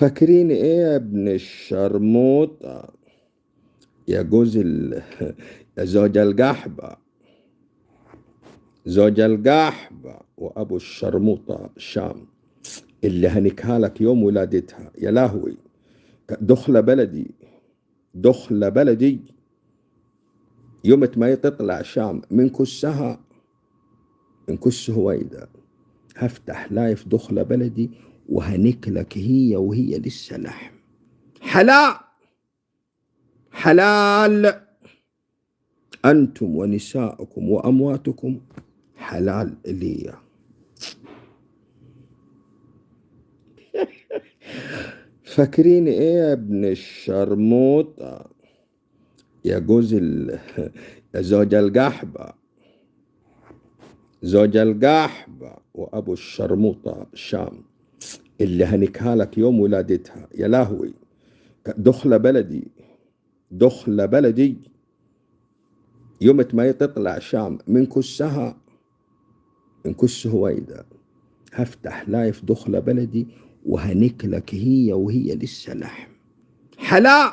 فاكرين ايه يا ابن الشرموطة يا جوز يا زوج القحبة، زوج القحبة وابو الشرموطة شام اللي هنكها لك يوم ولادتها يا لهوي. دخلة بلدي، دخلة بلدي يوم ما تطلع شام من كسها، من كس هويدا هفتح لايف دخلة بلدي وهنكلك هي وهي لسه لحم حلال حلال. أنتم ونساؤكم وأمواتكم حلال لي. فاكرين إيه يا ابن الشرموطة يا جوز يا زوج القحبة، زوج القحبة وأبو الشرموطة شام اللي هنكها لك يوم ولادتها يا لهوي. دخلة بلدي، دخلة بلدي يوم ما تطلع شام من كسها، من كس هويدا هفتح لايف دخلة بلدي وهنكلك هي وهي لسه لحم حلال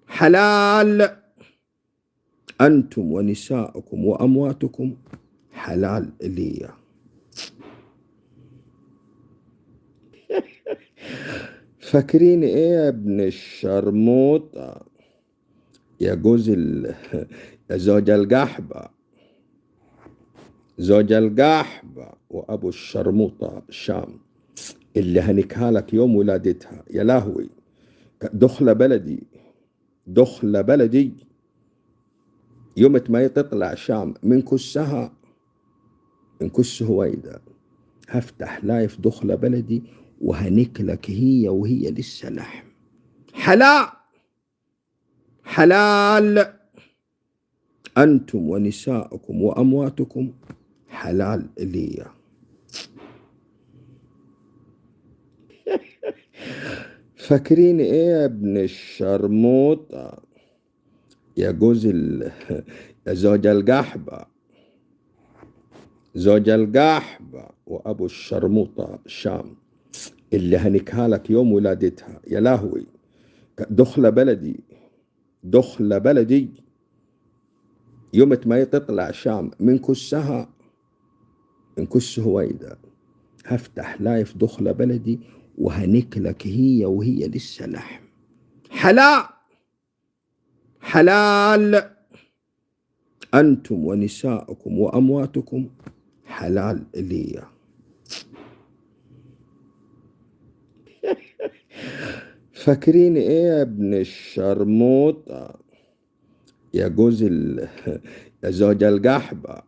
حلال. أنتم ونساؤكم وأمواتكم حلال لي. فاكرين إيه يا ابن الشرموطة يا جوز يا زوج القحبة، زوج القحبة وأبو الشرموطة شام اللي هنكها لك يوم ولادتها يا لهوي. دخلة بلدي، دخلة بلدي يوم ما تطلع شام من كسها، من كس هويدا هفتح لايف دخلة بلدي وهنكلك هي وهي لسه لحم حلال حلال. أنتم ونساؤكم وأمواتكم حلال لي. فاكرين إيه يا ابن الشرموطة يا جوز يا زوج القحبة، زوج القحبة وأبو الشرموطة شام اللي هنكها لك يوم ولادتها يا لهوي. دخلة بلدي، دخلة بلدي يوم ما تطلع شام من كسها، من كس هويدا هفتح لايف دخلة بلدي وهنكلك هي وهي لسه لحم حلال حلال. أنتم ونساؤكم وأمواتكم حلال لي. فاكرين إيه يا ابن الشرموطة يا جوز يا زوج القحبة،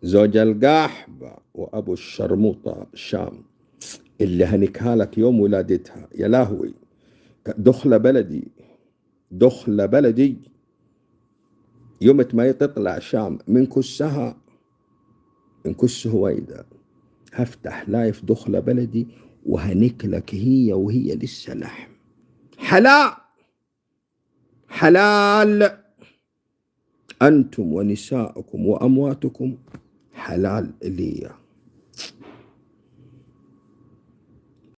زوج القحبة وأبو الشرموطة شام اللي هنكها لك يوم ولادتها يا لهوي. دخلة بلدي، دخلة بلدي يوم ما تطلع شام من كسها، من كس هويدا هفتح لايف دخلة بلدي وهنكلك هي وهي لسه لحم حلال حلال. أنتم ونساؤكم وأمواتكم حلال لي.